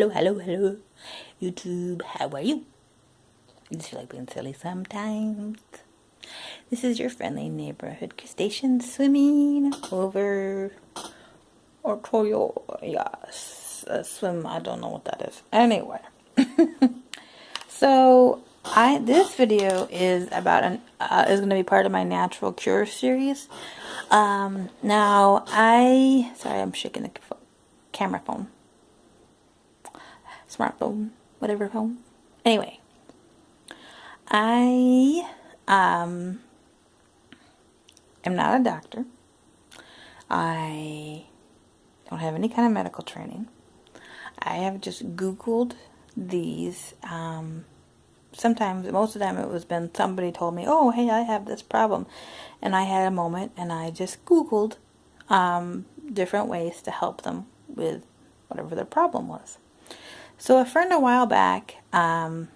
hello, YouTube, how are you? I just feel like being silly sometimes. This is your friendly neighborhood crustacean swimming over Ortorio, yes, swim, I don't know what that is. Anyway, so this video is about is going to be part of my natural cure series. Sorry, I'm shaking the camera phone. Smartphone, whatever phone. Anyway, I am not a doctor. I don't have any kind of medical training. I have just Googled these. Sometimes, most of the time, it was been somebody told me, "Oh, hey, I have this problem," and I had a moment, and I just Googled different ways to help them with whatever their problem was. So a friend a while back texted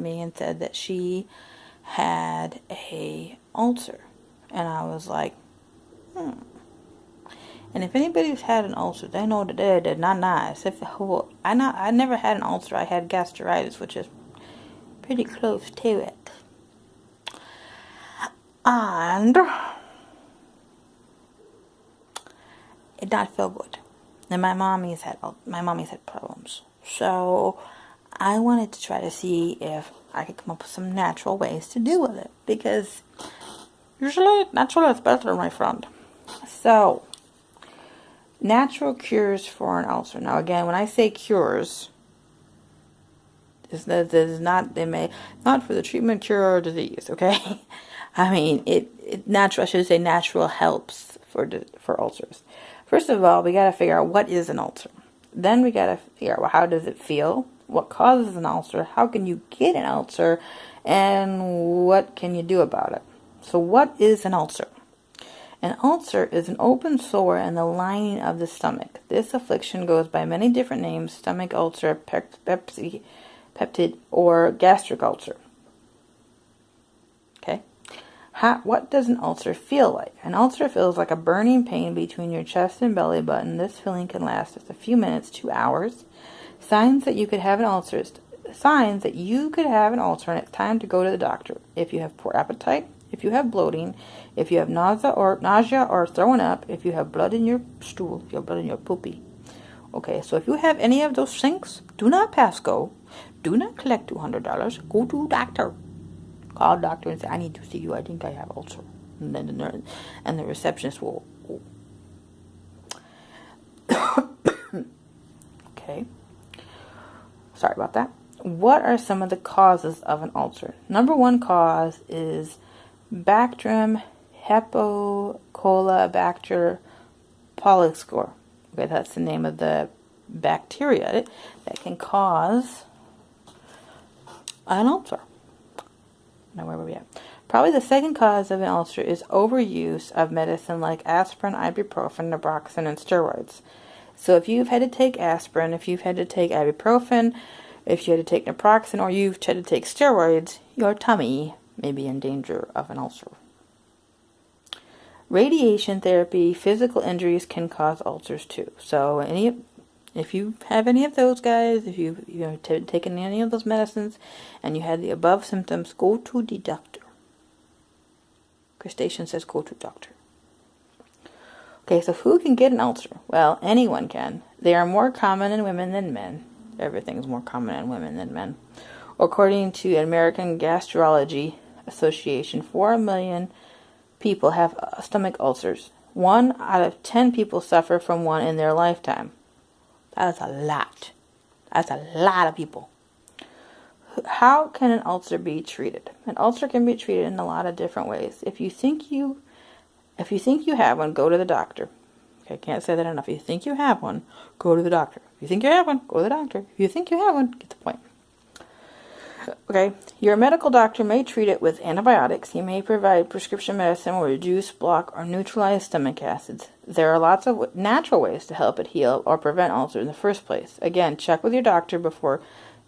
me and said that she had a ulcer, and I was like, And if anybody's had an ulcer, they know that they're not nice. I never had an ulcer. I had gastritis, which is pretty close to it, and it did not feel good. And my mommy's had problems, so I wanted to try to see if I could come up with some natural ways to deal with it, because usually natural is better, my friend. So, natural cures for an ulcer. Now, again, when I say cures, this is not for the treatment, cure, or disease. Okay, I mean natural. I should say natural helps for ulcers. First of all, we got to figure out what is an ulcer. Then we got to figure out, well, how does it feel? What causes an ulcer? How can you get an ulcer? And what can you do about it? So what is an ulcer? An ulcer is an open sore in the lining of the stomach. This affliction goes by many different names: stomach ulcer, peptid, or gastric ulcer. Okay? What does an ulcer feel like? An ulcer feels like a burning pain between your chest and belly button. This feeling can last just a few minutes to hours. Signs that you could have an ulcer, and it's time to go to the doctor. If you have poor appetite, if you have bloating, if you have nausea or throwing up, if you have blood in your stool, if you have blood in your poopy. Okay, so if you have any of those things, do not pass go. Do not collect $200. Go to doctor. Call doctor and say, "I need to see you. I think I have ulcer." And then the receptionist will. Okay. Sorry about that. What are some of the causes of an ulcer? Number one cause is Bactrim Hepacolobacter pylori. Okay, that's the name of the bacteria that can cause an ulcer. Now, where were we at? Probably the second cause of an ulcer is overuse of medicine like aspirin, ibuprofen, naproxen, and steroids. So if you've had to take aspirin, if you've had to take ibuprofen, if you had to take naproxen, or you've had to take steroids, your tummy may be in danger of an ulcer. Radiation therapy, physical injuries can cause ulcers too. So if you have any of those guys, if you've taken any of those medicines and you had the above symptoms, go to the doctor. Crustacean says go to doctor. Okay, so who can get an ulcer? Well, anyone can. They are more common in women than men. Everything's more common in women than men. According to American Gastrology Association, 4 million people have stomach ulcers. 1 out of 10 people suffer from one in their lifetime. That is a lot. That's a lot of people. How can an ulcer be treated? An ulcer can be treated in a lot of different ways. If you think you have one, go to the doctor. Okay, I can't say that enough. If you think you have one, go to the doctor. If you think you have one, go to the doctor. If you think you have one, get the point. Okay, your medical doctor may treat it with antibiotics. He may provide prescription medicine or reduce, block, or neutralize stomach acids. There are lots of natural ways to help it heal or prevent ulcers in the first place. Again, check with your doctor before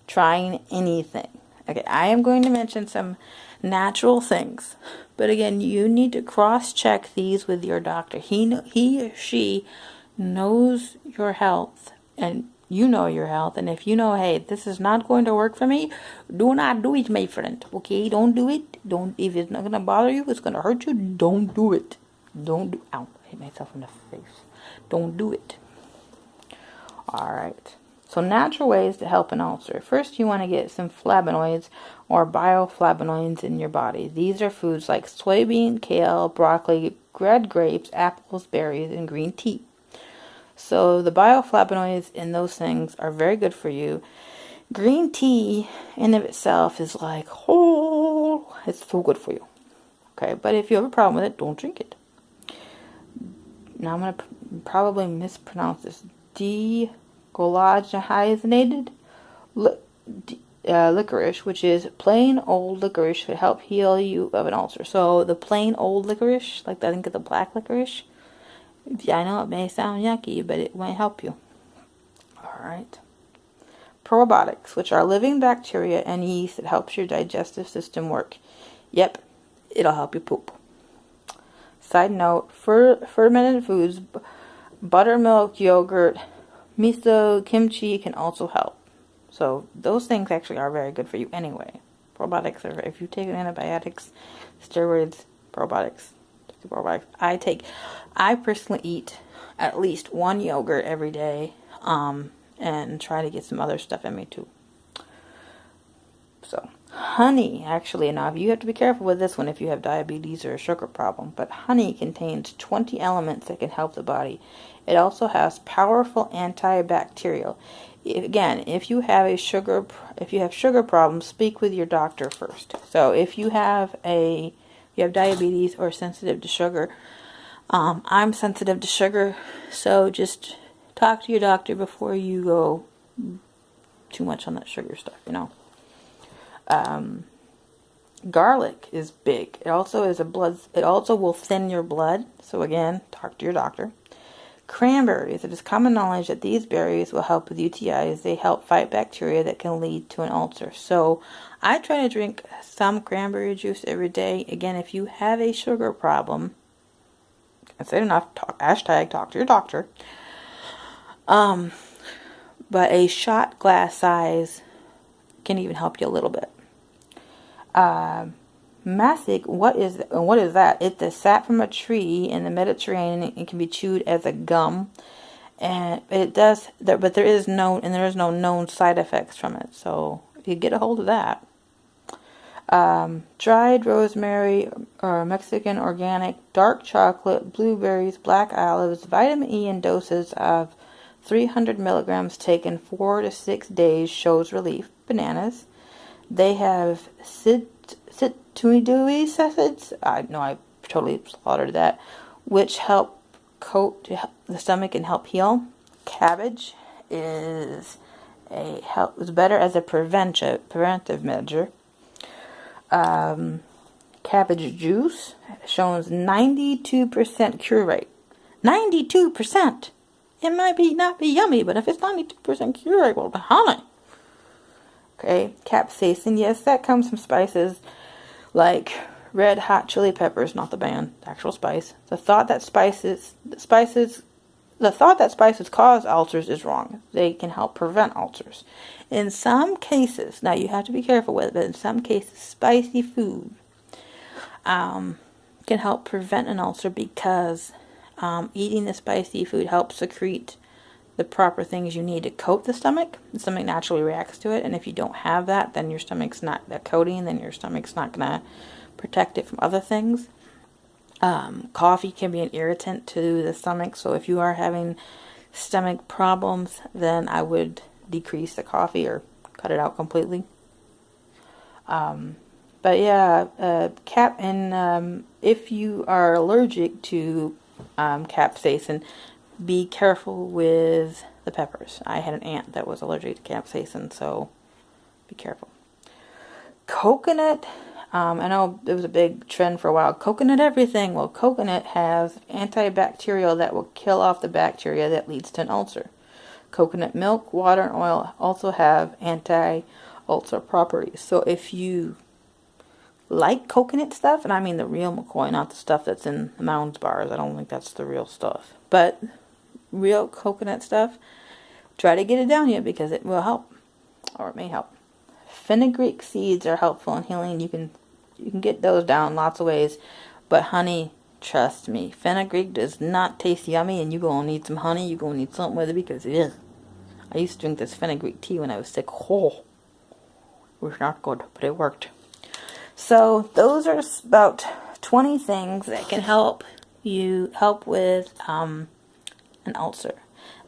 trying anything. Okay, I am going to mention some natural things, but again, you need to cross-check these with your doctor. He or she knows your health and You know your health, and if you know, hey, this is not going to work for me, do not do it, my friend. Okay, don't do it. Don't. If it's not gonna bother you, it's gonna hurt you. Don't do it. Don't do. Ow! I hit myself in the face. Don't do it. All right. So natural ways to help an ulcer. First, you want to get some flavonoids or bioflavonoids in your body. These are foods like soybean, kale, broccoli, red grapes, apples, berries, and green tea. So the bioflavonoids in those things are very good for you. Green tea in of itself is like, oh, it's so good for you. Okay, but if you have a problem with it, don't drink it. Now I'm going to probably mispronounce this. Decollagenated licorice, which is plain old licorice, should help heal you of an ulcer. So the plain old licorice, like I think of the black licorice, I know it may sound yucky, but it might help you. Alright. Probiotics, which are living bacteria and yeast that helps your digestive system work. Yep, it'll help you poop. Side note, fermented foods, buttermilk, yogurt, miso, kimchi can also help. So those things actually are very good for you anyway. Probiotics are, if you take antibiotics, steroids, probiotics. I personally eat at least one yogurt every day, and try to get some other stuff in me too. So honey, actually, now you have to be careful with this one if you have diabetes or a sugar problem, but honey contains 20 elements that can help the body. It also has powerful antibacterial. Again, if you have sugar problems, speak with your doctor first. So if you have diabetes or sensitive to sugar, I'm sensitive to sugar, so just talk to your doctor before you go too much on that sugar stuff, you know. Garlic is big. It also will thin your blood. So again, talk to your doctor. Cranberries. It is common knowledge that these berries will help with UTIs. They help fight bacteria that can lead to an ulcer. So I try to drink some cranberry juice every day. Again, if you have a sugar problem, I said enough. Talk to your doctor. But a shot glass size can even help you a little bit. Masic, what is that? It's a sap from a tree in the Mediterranean. It can be chewed as a gum, and but there is no known side effects from it. So if you get a hold of that, dried rosemary or Mexican organic, dark chocolate, blueberries, black olives, vitamin E in doses of 300 milligrams taken 4 to 6 days shows relief. Bananas. They have citrulloic acids. I know I totally slaughtered that, which help coat the stomach and help heal. Cabbage is better as a preventive measure. Cabbage juice shows 92% cure rate. 92%. It might not be yummy, but if it's 92% cure rate, well, honey. Okay, capsaicin, yes, that comes from spices like red hot chili peppers, not the band, the actual spice. The thought that spices cause ulcers is wrong. They can help prevent ulcers. In some cases, now you have to be careful with it, but in some cases, spicy food can help prevent an ulcer because eating the spicy food helps secrete the proper things you need to coat the stomach. The stomach naturally reacts to it, and if you don't have that, then your stomach's not that coating, then your stomach's not going to protect it from other things. Coffee can be an irritant to the stomach, so if you are having stomach problems, then I would decrease the coffee or cut it out completely. But yeah, if you are allergic to capsaicin, be careful with the peppers. I had an aunt that was allergic to capsaicin, so be careful. Coconut, I know it was a big trend for a while. Coconut everything. Well, coconut has antibacterial that will kill off the bacteria that leads to an ulcer. Coconut milk, water, and oil also have anti-ulcer properties. So if you like coconut stuff, and I mean the real McCoy, not the stuff that's in the Mounds bars. I don't think that's the real stuff. But real coconut stuff try to get it down yet because it will help, or it may help. Fenugreek seeds are helpful in healing. You can get those down lots of ways, but honey, trust me, fenugreek does not taste yummy, and you're gonna need some honey. You're gonna need something with it because I used to drink this fenugreek tea when I was sick. Oh, it was not good, but it worked. So those are about 20 things that can help with an ulcer.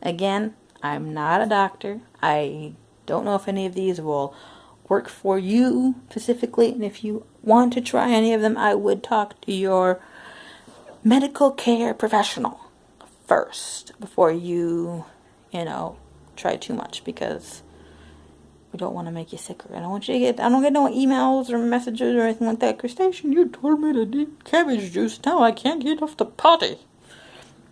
Again, I'm not a doctor. I don't know if any of these will work for you specifically, and if you want to try any of them, I would talk to your medical care professional first before you try too much, because we don't want to make you sicker. I don't get no emails or messages or anything like that. Crustacean, you told me to drink cabbage juice. Now I can't get off the potty.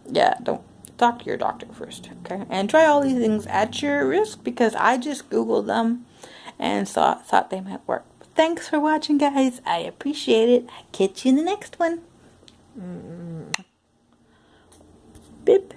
Yeah, don't. Talk to your doctor first, okay? And try all these things at your risk, because I just Googled them and thought they might work. But thanks for watching, guys. I appreciate it. I'll catch you in the next one. Beep.